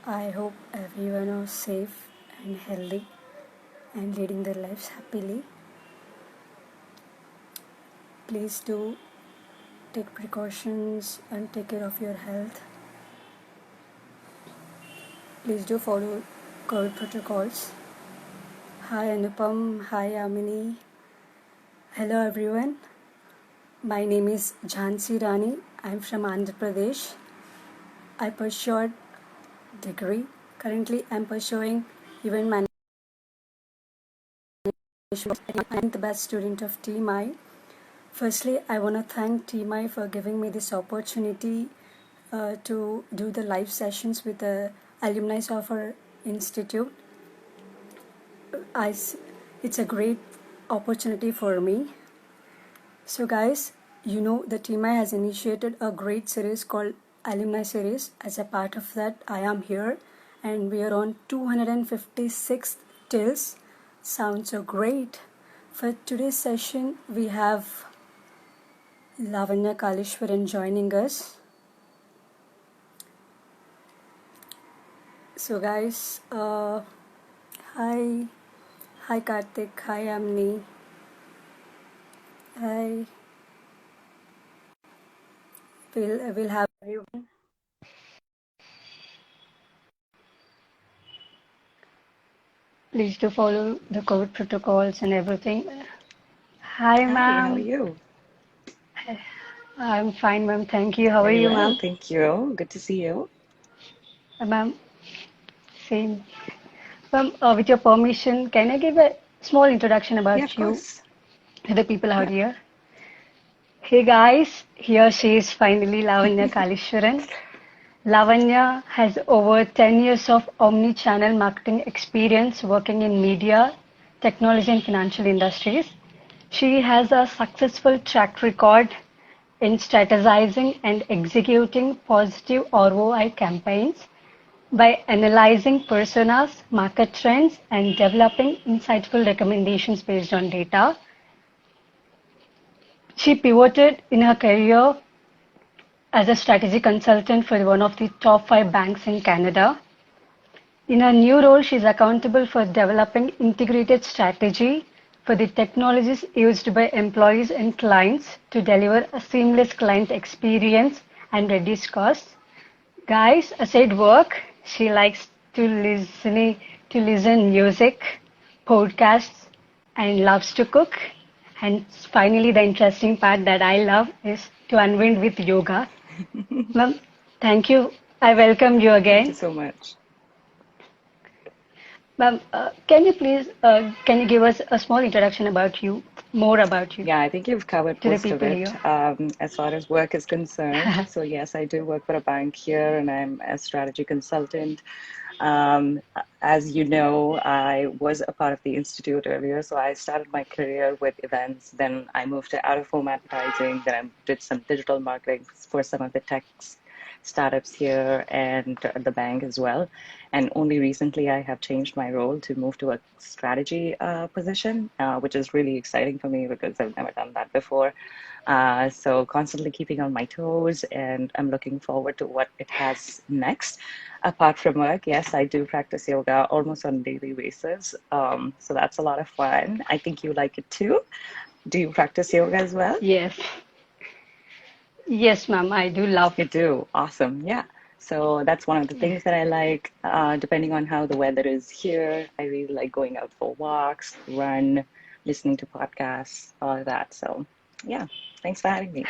I hope everyone is safe and healthy and leading their lives happily. Please do take precautions and take care of your health. Please do follow COVID protocols. Hi Anupam, hi Amini. Hello everyone. My name is Jhansi Rani. I'm from Andhra Pradesh. I pursued degree. Currently, I'm pursuing event management. I'm the best student of team.i. Firstly, I want to thank team.i for giving me this opportunity to do the live sessions with the alumni of our institute. It's a great opportunity for me. So guys, you know the team.i has initiated a great series called Alumni Series. As a part of that, I am here and we are on 256 tills. Sounds so great. For today's session, we have Lavanya Kaleeswaran joining us. So guys, hi Karthik, hi Amni, hi. We'll have everyone. Please do follow the COVID protocols and everything. Hi, Hi, how are ma'am. you? I'm fine, ma'am. Thank you. How are Very you, well, ma'am? thank you. Good to see you. Ma'am, same. Ma'am, with your permission, can I give a small introduction Yeah, of about you course. to the people out Yeah. here? Hey guys, here she is finally, Lavanya Kaleeswaran. Lavanya has over 10 years of omni-channel marketing experience working in media, technology and financial industries. She has a successful track record in strategizing and executing positive ROI campaigns by analyzing personas, market trends, and developing insightful recommendations based on data. She pivoted in her career as a strategy consultant for one of the top 5 banks in Canada. In her new role, she is accountable for developing integrated strategy for the technologies used by employees and clients to deliver a seamless client experience and reduce costs. Guys, aside work, she likes to listen music, podcasts, and loves to cook. And finally, the interesting part that I love is to unwind with yoga. Ma'am, thank you. I welcome you Thank you again. so much. Ma'am, can you give us a small introduction about you, more about you, Yeah, I think you've covered to the most of people it here? as far as work is concerned. So, yes, I do work for a bank here and I'm a strategy consultant. Um, as you know, I was a part of the institute earlier, so I started my career with events. Then I moved to out-of-home advertising. Then I did some digital marketing for some of the tech startups here and the bank as well. And only recently I have changed my role to move to a strategy position, which is really exciting for me because I've never done that before. So constantly keeping on my toes, and I'm looking forward to what it has next. Apart from work, yes, I do practice yoga almost on a daily basis. So that's a lot of fun. I think you like it too. Do you practice yoga as well? Yes. Yes, ma'am, I do love. You do. Awesome. Yeah. So that's one of the things that I like. Depending on how the weather is here, I really like going out for walks, run, listening to podcasts, all of that. So yeah, thanks for having me.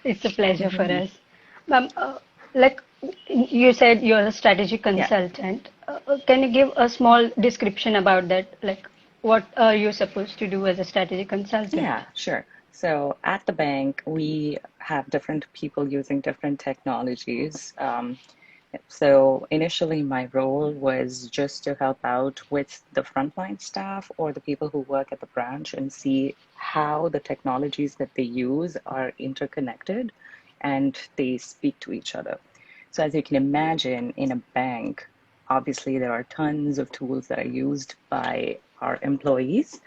It's a pleasure for us. Ma'am, like you said, you're a strategy Yeah. consultant. Can you give a small description about that? Like, what are you supposed to do as a strategy consultant? Yeah, sure. So at the bank, we have different people using different technologies. So initially, my role was just to help out with the frontline staff or the people who work at the branch and see how the technologies that they use are interconnected and they speak to each other. So as you can imagine, in a bank, obviously there are tons of tools that are used by our employees.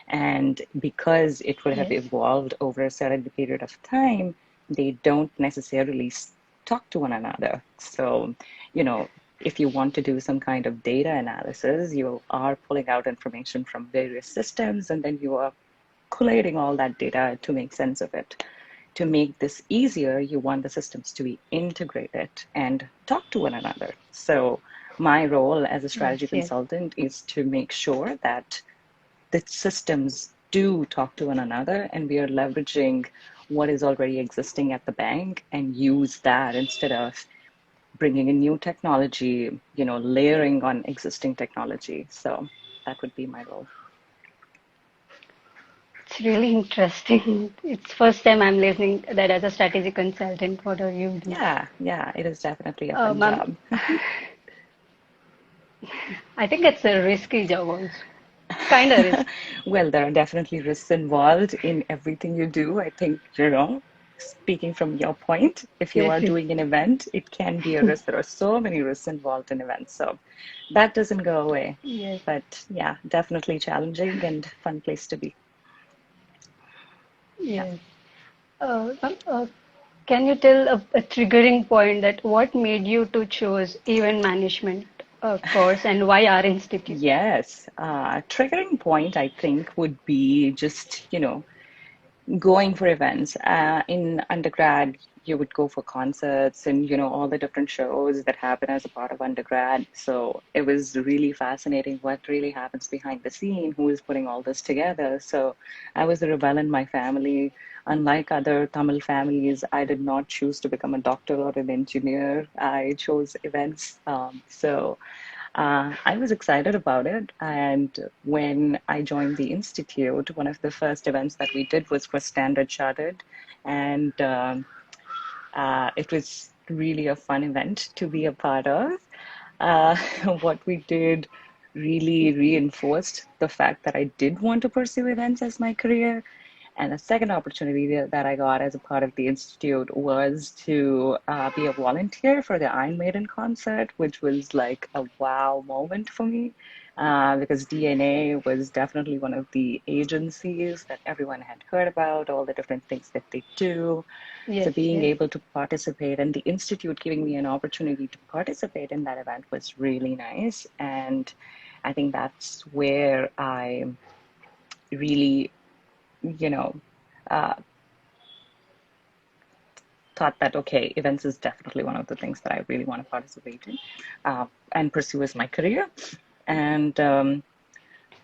And because it would have Yes. evolved over a certain period of time, they don't necessarily talk to one another. So, you know, if you want to do some kind of data analysis, you are pulling out information from various systems, and then you are collating all that data to make sense of it. To make this easier, you want the systems to be integrated and talk to one another. So my role as a strategy Yes, yes. consultant is to make sure that the systems do talk to one another, and we are leveraging what is already existing at the bank and use that instead of bringing in new technology, layering on existing technology. So that would be my role. It's really interesting. It's first time I'm listening that as a strategy consultant, what do you do? Yeah, it is definitely a fun Ma'am, job. I think it's a risky job also. Kind of risky. Well, there are definitely risks involved in everything you do. I think, speaking from your point, if you Yes, are yes, doing an event, it can be a risk. There are so many risks involved in events. So that doesn't go away. yes, But yeah, definitely challenging and fun place to be. Yeah. yes. Ma'am, can you tell a triggering point that what made you to choose event management course and why our institute? Yes. Triggering point, I think, would be just, going for events. In undergrad, you would go for concerts and, all the different shows that happen as a part of undergrad. So it was really fascinating what really happens behind the scene, who is putting all this together. So I was a rebel in my family. Unlike other Tamil families, I did not choose to become a doctor or an engineer. I chose events. I was excited about it. And when I joined the Institute, one of the first events that we did was for Standard Chartered. And it was really a fun event to be a part of. Uh, what we did really reinforced the fact that I did want to pursue events as my career. And the second opportunity that I got as a part of the Institute was to be a volunteer for the Iron Maiden concert, which was like a wow moment for me because DNA was definitely one of the agencies that everyone had heard about, all the different things that they do. So Yes, being yes. able to participate and the Institute giving me an opportunity to participate in that event was really nice. And I think that's where I really, you know, uh, thought that, okay, events is definitely one of the things that I really want to participate in and pursue as my career. And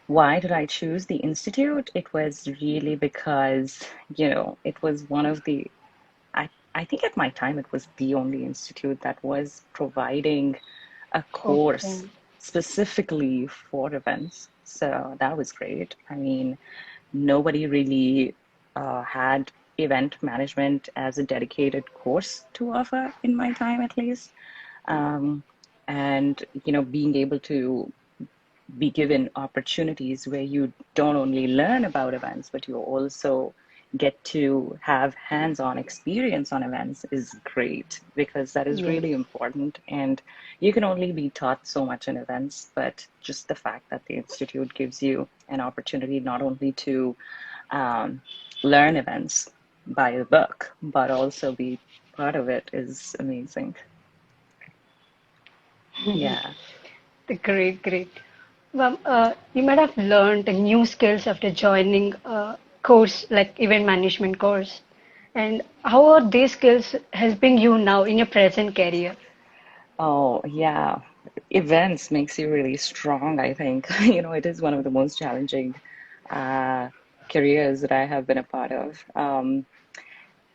why did I choose the Institute? It was really because, it was one of the, I think at my time, it was the only institute that was providing a course Okay. specifically for events. So that was great. I mean, nobody really had event management as a dedicated course to offer in my time, at least. Um, and, being able to be given opportunities where you don't only learn about events, but you also get to have hands-on experience on events is great because that is Yes. really important. And you can only be taught so much in events, but just the fact that the Institute gives you an opportunity not only to um, learn events by the book, but also be part of it is amazing. Yeah. Great, great. Well, you might have learned new skills after joining a course like event management course. And how are these skills helping you now in your present career? Oh, yeah. Events makes you really strong, I think. It is one of the most challenging uh, careers that I have been a part of.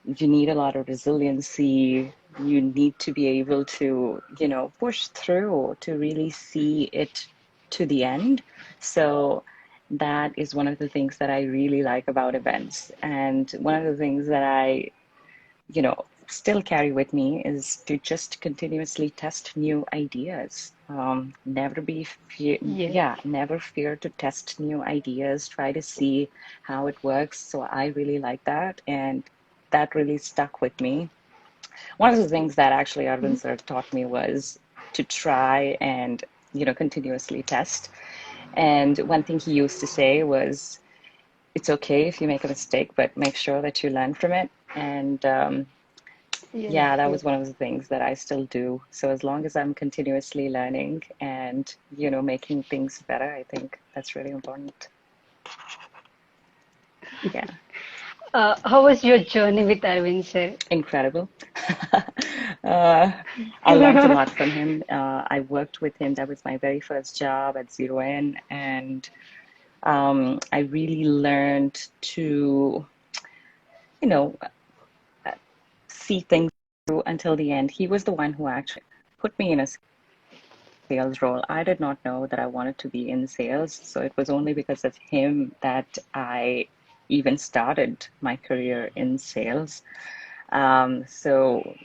You need a lot of resiliency. You need to be able to, push through to really see it to the end. So that is one of the things that I really like about events. And one of the things that I still carry with me is to just continuously test new ideas. Yes. Never fear to test new ideas, try to see how it works. So I really like that. And that really stuck with me. One of the things that actually Arvind Mhm. sir taught me was to try and, continuously test. And one thing he used to say was, it's okay if you make a mistake, but make sure that you learn from it. And Yes, Yeah, that yes. was one of the things that I still do. So as long as I'm continuously learning and, making things better, I think that's really important. Yeah, How was your journey with Arvind, sir? incredible. Uh, I learned a lot from him. I worked with him. That was my very first job at Zero N, and I really learned to, you know, see things through until the end. He was the one who actually put me in a sales role. I did not know that I wanted to be in sales. So it was only because of him that I even started my career in sales. So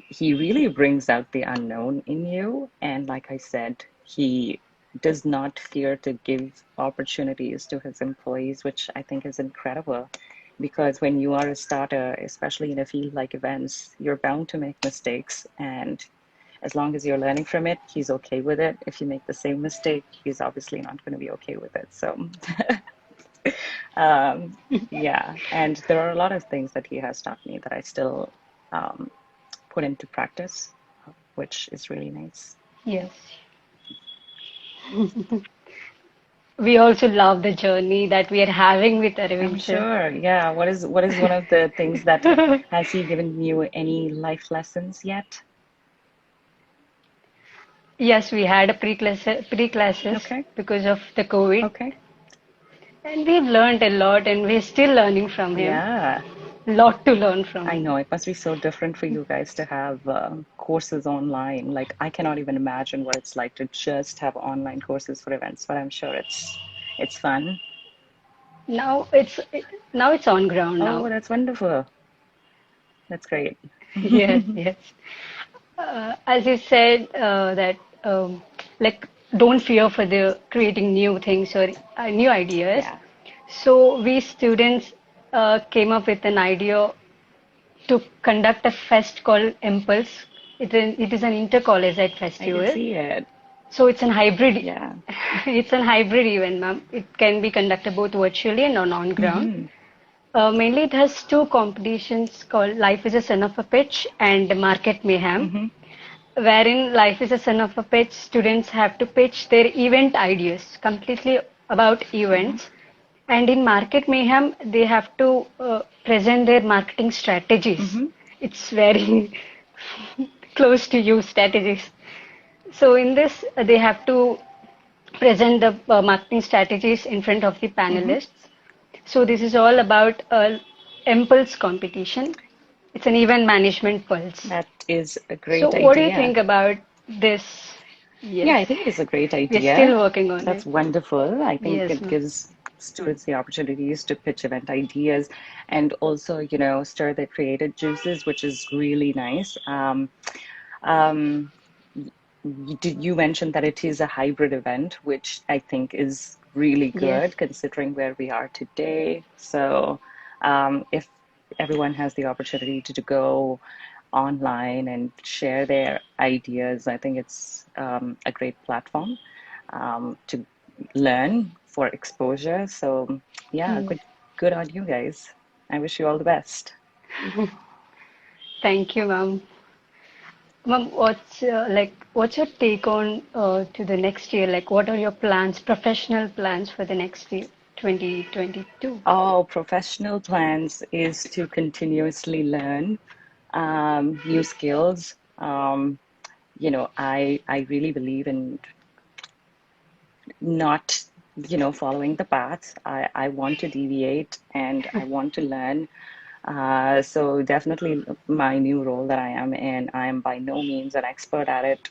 he really brings out the unknown in you. And like I said, he does not fear to give opportunities to his employees, which I think is incredible. Because when you are a starter, especially in a field like events, you're bound to make mistakes. And as long as you're learning from it, he's okay with it. If you make the same mistake, he's obviously not going to be okay with it. So, um, yeah. And there are a lot of things that he has taught me that I still um, put into practice, which is really nice. Yeah. Yes. We also love the journey that we are having with I'm Arvind, sir. sure. Yeah. What is one of the things that has he given you any life lessons yet? Yes, we had a pre-classes Okay. because of the COVID, Okay. and we've learned a lot, and we're still learning from him. Yeah. Lot to learn from I him. know it must be so different for you guys to have courses online. Like I cannot even imagine what it's like to just have online courses for events, but I'm sure it's fun. Now it's on ground Oh, now. that's wonderful. That's great. Yes, yes. As you said, that like don't fear for the creating new things or new ideas. Yeah. So we students came up with an idea to conduct a fest called Impulse. It is an intercollegiate I can festival. see it. So it's an hybrid. Yeah. It's an hybrid event, ma'am. It can be conducted both virtually and on ground. Mm-hmm. Mainly, it has two competitions called Life is a Son of a Pitch and Market Mayhem, Mm-hmm. wherein Life is a Son of a Pitch, students have to pitch their event ideas, completely about Mm-hmm. events. And in Market Mayhem, they have to present their marketing strategies. Mm-hmm. It's very close to you strategies. So in this, they have to present the marketing strategies in front of the Mm-hmm. panelists. So this is all about impulse competition. It's an event management pulse. That is a So great what do you idea. think about this? Yeah, Yes, I think it is a great we are idea. still working on That's it. wonderful. I think Yes, it ma'am. gives students the opportunities to pitch event ideas and also, stir their creative juices, which is really nice. Um, you mentioned that it is a hybrid event, which I think is really Yes. good considering where we are today. So, if everyone has the opportunity to go online and share their ideas, I think it's a great platform to learn for exposure. So, yeah, Yes. good on you guys. I wish you all the best. Thank you, ma'am. Ma'am, what's your take on to the next year? Like, what are your plans, professional plans for the next year, 2022? All professional plans is to continuously learn new skills. I really believe in not, following the path. I want to deviate and I want to learn. So definitely my new role that I am in, I am by no means an expert at it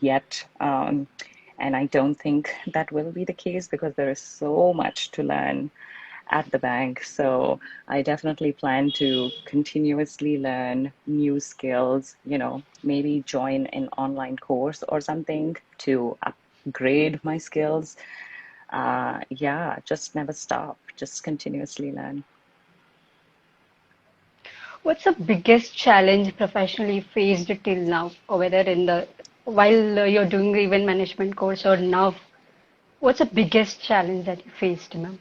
yet. And I don't think that will be the case because there is so much to learn at the bank. So I definitely plan to continuously learn new skills, maybe join an online course or something to upgrade my skills. Yeah, just never stop, just continuously learn. What's the biggest challenge professionally faced till now, or whether in the while you're doing the event management course or now? What's the biggest challenge that you faced, ma'am?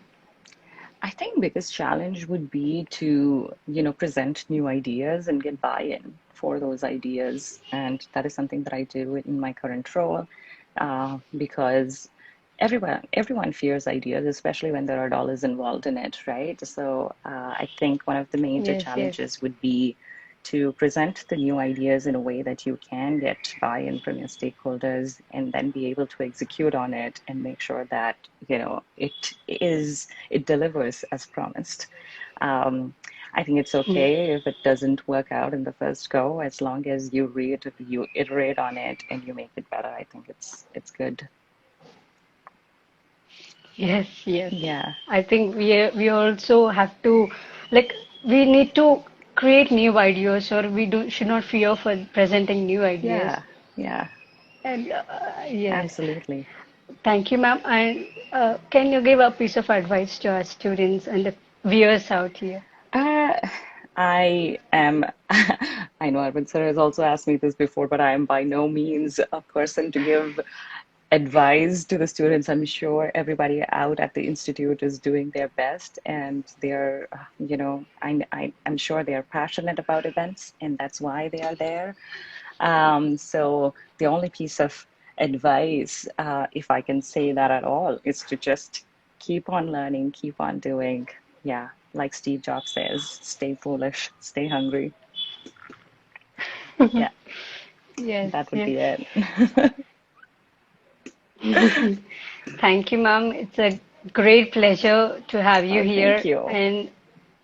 I think biggest challenge would be to, present new ideas and get buy-in for those ideas. And that is something that I do in my current role, because everyone fears ideas, especially when there are dollars involved in it, right? So I think one of the major Yes, yes. challenges would be to present the new ideas in a way that you can get buy-in from your stakeholders and then be able to execute on it and make sure that, it delivers as promised. Um, I think it's Mm. okay if it doesn't work out in the first go, as long as you iterate on it and you make it better. I think it's good. Yes, yes. Yeah, I think we also have to, like, we need to create new ideas, or we do should not fear for presenting new ideas. yeah, yeah, And yes, absolutely. thank you, ma'am. And can you give a piece of advice to our students and the viewers out here? Uh, I am, I know Arvind sir has also asked me this before, but I am by no means a person to give advice to the students. I'm sure everybody out at the institute is doing their best, and they're, I'm sure they are passionate about events, and that's why they are there. So the only piece of advice, if I can say that at all, is to just keep on learning, keep on doing. Yeah, like Steve Jobs says, stay foolish, stay hungry. Yeah, Yes, that would yes. be it. Thank you, ma'am. It's a great pleasure to have you Oh, thank here. you. And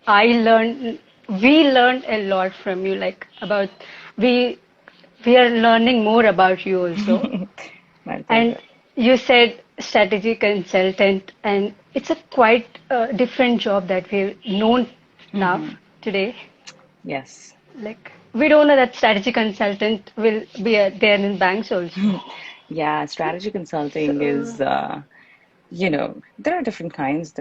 I learned, we learned a lot from you, like about we we are learning more about you also. My And pleasure. you said strategy consultant, and it's a quite different job that we've known now Hmm. today. Yes. Like we don't know that strategy consultant will be there in banks also. Yeah, strategy consulting So is, there are different kinds.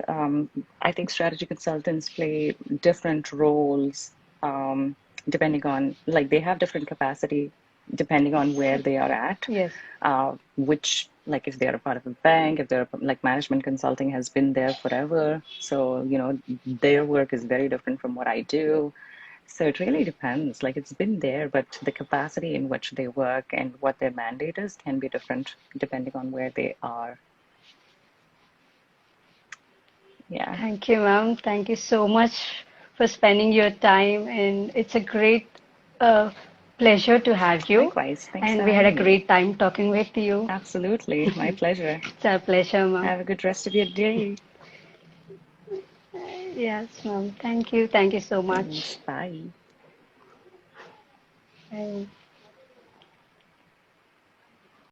I think strategy consultants play different roles, um, depending on, like, they have different capacity depending on where they are at. yes. Which, like, if they're a part of a bank, if they're like management consulting has been there forever. So, their work is very different from what I do. So it really depends. Like, it's been there, but the capacity in which they work and what their mandate is can be different depending on where they are. Yeah. Thank you, ma'am. Thank you so much for spending your time, and it's a great uh, pleasure to have you. Likewise. Thanks And for we had a having me. great time talking with you. Absolutely. My pleasure. It's our pleasure, ma'am. Have a good rest of your day. Yes, ma'am. Thank you. Thank you so much. Thanks. Bye. Bye.